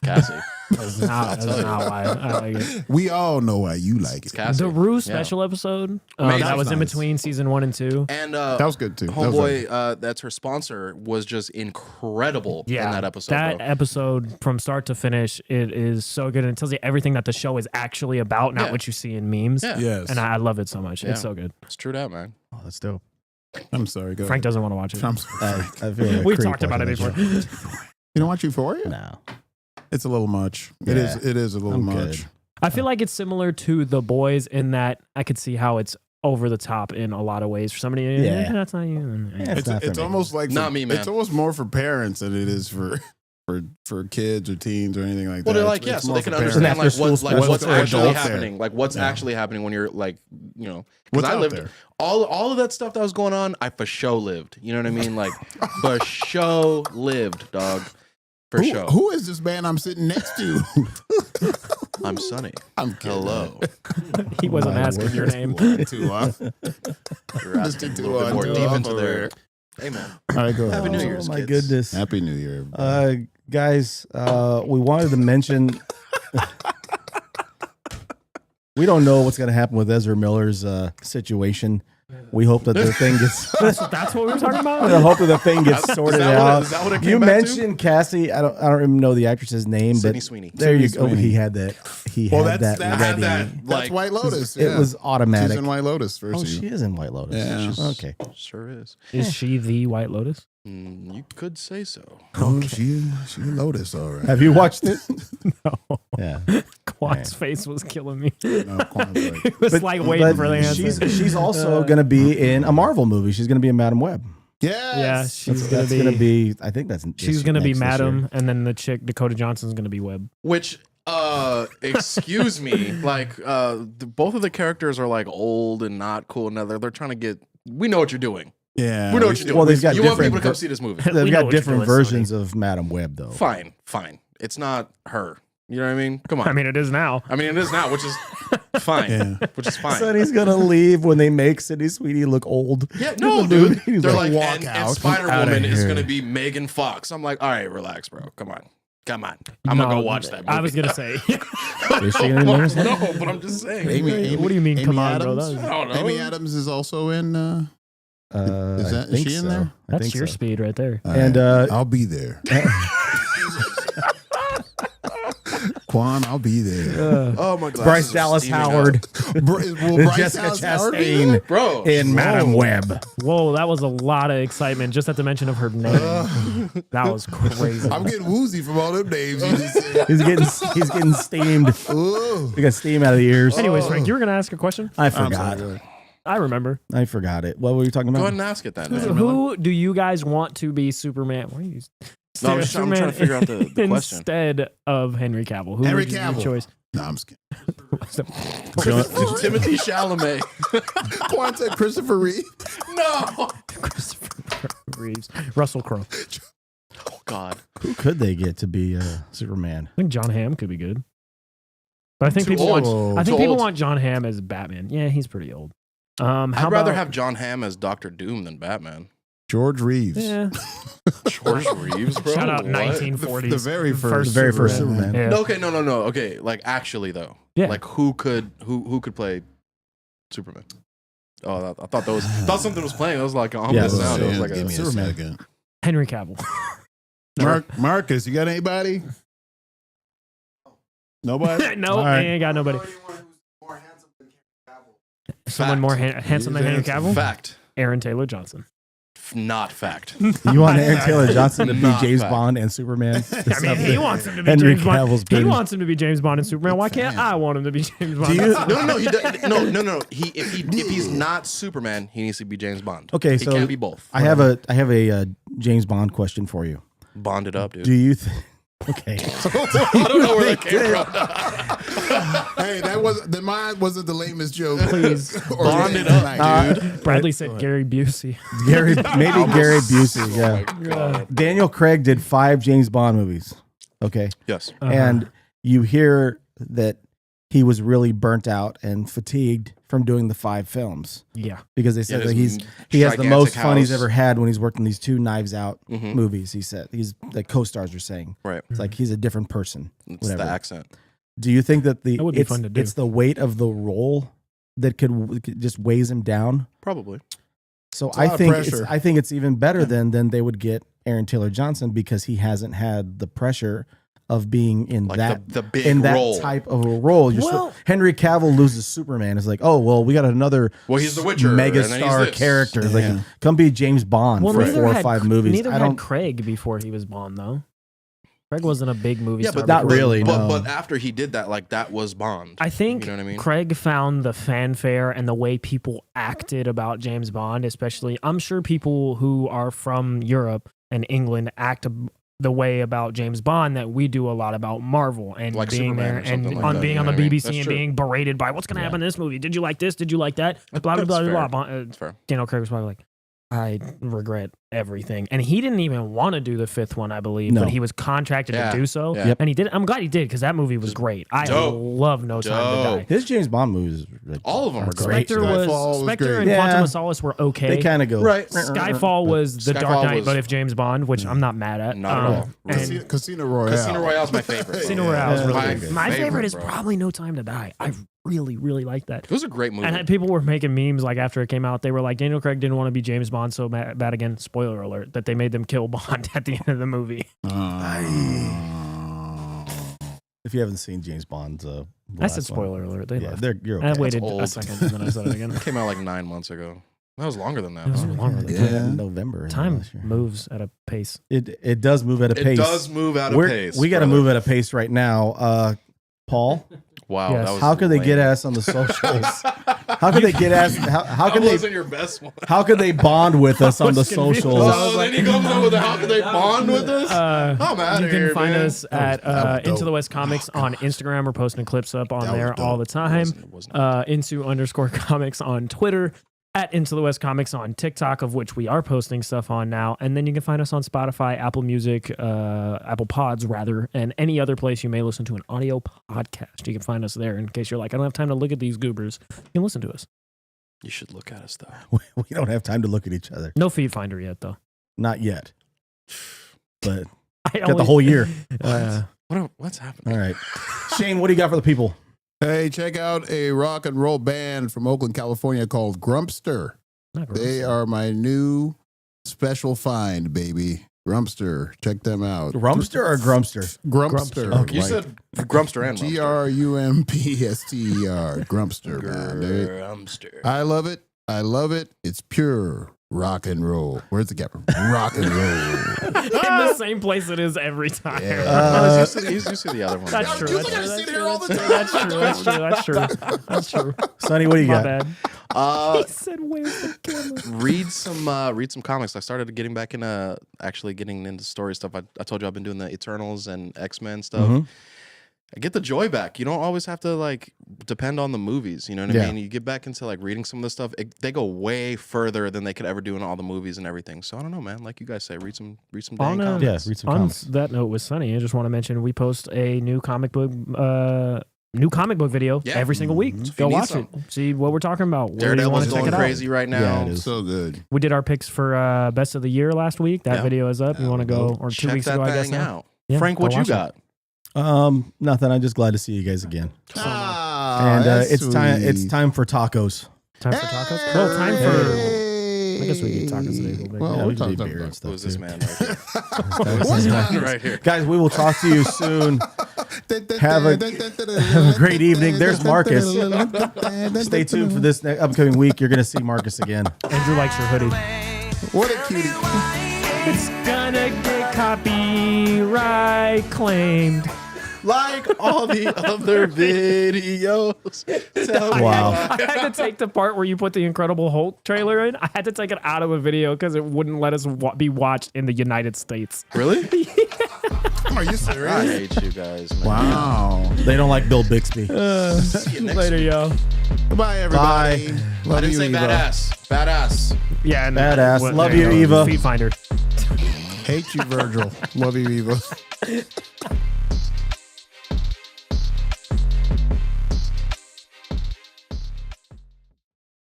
Cassie. That's not tell you. why I like it. We all know why you like It's it. Cassie. The Rue Yeah. special episode Amazing. that was in Nice. between season 1 and 2. And That was good too. That was homeboy, that's her sponsor, was just incredible in that episode. That bro. episode from start to finish, it is so good. And it tells you everything that the show is actually about, not Yeah. what you see in memes. Yeah, yes. And I love it so much. Yeah. It's so good. it's true that, man. Oh, that's dope. I'm sorry. Go Frank ahead. doesn't want to watch it. I'm sorry. I feel like a We've creep talked about it watching before. that show. You don't watch Euphoria? No. It's a little much. It Yeah. is. It is a little I'm much. good. I feel like it's similar to The Boys in that I could see how it's over the top in a lot of ways for somebody. Yeah. That's not you. Yeah. It's not for me. almost like Not me, man. It's almost more for parents than it is for kids or teens or anything like Well, that. they're like, It's yeah, so more they for can parents. understand like After-school what's special for actually adults there. happening, like what's Yeah. actually happening when you're like, you know, What's because I out lived there? all of that stuff that was going on. I for show lived. You know what I mean? Like for show lived, dog. For show. Who is this man I'm sitting next to? I'm Sonny. I'm kidding. Hello. He wasn't My asking your word. name. Too long. You're asking a little bit more deep into their. Hey man. All right, go ahead. Happy New Year's, Oh my kids. goodness. Happy New Year. everybody. Guys, we wanted to mention we don't know what's going to happen with Ezra Miller's situation. We hope that the thing gets. That's what we were talking I about? hope that the thing gets sorted out. Is that what it came You back to? mentioned Cassie. I don't even know the actress's name, Sydney but Sweeney. there you Sydney go. Sweeney. He had that. He Well, had that's- that that had ready. that. That's Like, White Lotus. It yeah. was automatic. She's in White Lotus first. Oh, she is in White Lotus. Yeah. Okay. Sure is. Is she the White Lotus? You could say so. Oh, she Lotus, all right. Have you watched it? No. Yeah. Quan's face was killing me. No, Quan's like- It was like waiting for the answer. She's also going to be in a Marvel movie. She's going to be in Madam Web. Yes. Yeah, she's That's gonna going to be. be. I think that's. She's gonna be next this Madam, year. and then the chick Dakota Johnson's gonna be Webb. Which, excuse me, like, both of the characters are like old and not cool. And they're trying to get. We know what you're doing. Yeah. We know what you're doing. Well, they've got you want different people to come ver- see this movie. They've We know got what you're different doing, versions of Madam Web, though. Fine. It's not her. You know what I mean? Come on. I mean, it is now. it is now, which is fine. Yeah. Which is fine. Sonny's gonna leave when they make Sydney Sweeney look old. Yeah, no, In the movie, dude. he's They're like, like, walk and out. Spider Outta Woman is here. gonna be Megan Fox. I'm like, all right, relax, bro. Come on. I'm gonna go watch that movie. I was gonna say. Is she gonna be Megan Fox? No, but I'm just saying. What do you mean, Amy come on, bro? Adams? That was- I don't know. Amy Adams is also in. Is Is she in there? That's your speed right there. And I'll be there. Quan, I'll be there. Oh my god. Bryce Dallas Howard, Will Bryce Jessica Dallas Howard be there? Chastain Bro. in Madam Web. Whoa, that was a lot of excitement just at the mention of her name. That was crazy. I'm getting woozy from all them names you just said. He's getting steamed. Ooh. We got steam out of the ears. Anyways, Frank, you were gonna ask a question. I I'm forgot. sorry. I remember. I forgot it. What were you talking Go about? ahead and ask it then, man. Who do you guys want to be Superman? What are you? No, I'm trying to figure out the question. Instead of Henry Cavill. Who Henry would you Cavill. choice? No, I'm just kidding. Timothy Chalamet. Quan said Christopher Reeve. No. Christopher Reeves. Russell Crowe. Oh God. Who could they get to be Superman? I think John Hamm could be good. But I think Too people old. want. I Too think people old. want John Hamm as Batman. Yeah, he's pretty old. How I'd rather about- have John Hamm as Doctor Doom than Batman. George Reeves. Yeah. George Reeves, bro. Shout out What? 1940s. The very first. The very first Superman. Yeah. No, okay, no. Okay, like actually though. Yeah. Like who could play Superman? Oh, I thought something was playing. I was like, ominous Yeah, sound. It was Yeah, like give a me a Superman. second. Henry Cavill. Marcus, you got anybody? Nobody? No, All right. I ain't got nobody. Someone more handsome than Henry Cavill? Fact. Aaron Taylor Johnson. Not fact. You want Aaron Taylor Johnson to be Not James fact. Bond and Superman? I mean, he wants him to be Henry James Bond. Cavill's He been- wants him to be James Bond and Superman. Why can't I want him to be James Bond? Do you- No. He does, no. If he's not Superman, he needs to be James Bond. Okay, he so can't be both. I have a James Bond question for you. Bonded up, dude. Do you think? Okay. I don't know where that came from. Hey, mine wasn't the lamest joke. Please. Or Bonded tonight, up, dude. dude. Bradley said Gary Busey. Gary, maybe Gary Busey. Oh Yeah. my God. Daniel Craig did 5 James Bond movies. Okay. Yes. And you hear that he was really burnt out and fatigued from doing the 5 films Yeah. because they said Yeah, that his he has the most gigantic fun he's house. ever had when he's worked in these 2 Knives Out Mhm. movies. He said he's the co-stars are saying Right. it's like he's a different person. It's Whatever. the accent. Do you think that That would be fun to do. it's the weight of the role that could just weighs him down? Probably. So a lot of pressure. I think it's even better than they would get Aaron Taylor Johnson because he hasn't had the pressure of being in Like that the big in that role. type of a role. Well- Henry Cavill loses Superman. It's like, oh well, we got another Well, he's the Witcher, mega and then he's star this. character. It's Yeah. like, come be James Bond Well, for neither 4 or had- 5 movies. Neither I had don't. Craig before he was Bond, though. Craig wasn't a big movie Yeah, star. but not before. really. But no. but after he did that, like that was Bond. I think You know what I mean? Craig found the fanfare and the way people acted about James Bond, especially. I'm sure people who are from Europe and England act the way about James Bond that we do a lot about Marvel and Like being Superman there or and something like on that, being you on know the what I mean? BBC That's and true. being berated by what's going to happen in this movie. Did you like this? Did you like that? Blah, blah, That's blah, blah, fair. blah. That's fair. Daniel Craig was probably like, I regret everything. And he didn't even want to do the 5th one, I believe, No. but he was contracted Yeah. to do so. Yeah. Yep. And he did. I'm glad he did because that movie was great. I dope. love No Time to Dope. Die. His James Bond movies, All of them are great. Spectre Skyfall was was Spectre great. and Yeah. Quantum of Solace were okay. they kind of go Right. Skyfall was The Dark Skyfall Knight, was- but if James Bond, which I'm not mad at. Not at all. And Casino Royale. Casino Royale's my favorite. Casino bro. Royale is really My good. My favorite is bro. probably No Time to Die. I really, really like that. It was a great movie. And people were making memes like after it came out. They were like, Daniel Craig didn't want to be James Bond so bad again. Spoiler alert, that they made them kill Bond at the end of the movie. If you haven't seen James Bond's, I last said spoiler alert. They Yeah, left. you're I okay. waited a old. second and then I said it again. It came out like 9 months ago. That was longer than that. It was huh? longer than They that. did it in November. Time last year. moves at a pace. It does move at a It pace. does move out of We're- pace. We got to brother. move at a pace right now. Paul, Wow. Yes. That was how could they get lame. us on the socials? How could they get us? How That could they? wasn't your best one. How could they bond with us on the was confused. socials? Oh, Oh, then he comes up with how could they bond with us? I'm out You of can here, find man. us at that was Into dope. the West Comics on Instagram. We're posting clips up on That was there dope. all the time. It wasn't. Into_comics on Twitter, at Into the West Comics on TikTok, of which we are posting stuff on now. And then you can find us on Spotify, Apple Music, Apple Pods rather, and any other place you may listen to an audio podcast. You can find us there in case you're like, I don't have time to look at these goobers. You can listen to us. You should look at us though. We don't have time to look at each other. No feed finder yet though. Not yet. But I got the whole year. What's happening? All right. Shane, what do you got for the people? Hey, check out a rock and roll band from Oakland, California called Grumpster. Not gross. They are my new special find, baby. Grumpster. Check them out. Rumpster or Grumpster? Grumpster. Okay. You said Grumpster and Grumpster. Grumpster. Grumpster, man. Grumpster. I love it. I love it. It's pure rock and roll. Where's the gap? Rock and roll. In the same place it is every time. Yeah. He's used to the other one. That's true. You That's think I true. sit here all the time? That's true. That's true. That's true. That's true. Sonny, what do you My got? bad. He said, "Where's the camera?" read some comics. I started getting back into actually getting into story stuff. I told you I've been doing the Eternals and X-Men stuff. Mhm. I get the joy back. You don't always have to like depend on the movies. You know what Yeah. I mean? You get back into like reading some of the stuff. They go way further than they could ever do in all the movies and everything. So I don't know, man. Like you guys say, read some dang On, comics. Yeah, read some On comics. that note with Sunny, I just want to mention we post a new comic book video Yeah. every single week. Mhm. If you Go need watch some. it. See what we're talking about. Where do you want Daredevil's to check going it out? crazy right now. Yeah, it is. So good. We did our picks for best of the year last week. That Yeah. video is up. You want to go or 2 Check weeks that ago? I guess thing now. out. Yeah, Frank, go what you watch it. got? Nothing. I'm just glad to see you guys again. Ah, And that's it's time. It's sweet. time for tacos. Time for tacos. No, time for. Hey. I guess we eat tacos today. Well, Yeah, we're we can do talking beer and about stuff Who's this too. man right here? Who's this man? right here. Guys, we will talk to you soon. Have a great evening. There's Marcus. Stay tuned for this upcoming week. You're going to see Marcus again. Andrew likes your hoodie. What a cutie. It's gonna get copyright claimed. Like all the other videos. Tell me Wow. why. I had to take the part where you put the Incredible Hulk trailer in. I had to take it out of the video because it wouldn't let us be watched in the United States. Really? Are you I serious? hate you guys, man. Wow. They don't like Bill Bixby. See you next Later, week. yo. Bye, everybody. Bye. Love I didn't you, say Eva. badass. Badass. Yeah, and Badass. what- Love there you, go. Eva. Feet finder. Hate you, Virgil. Love you, Eva.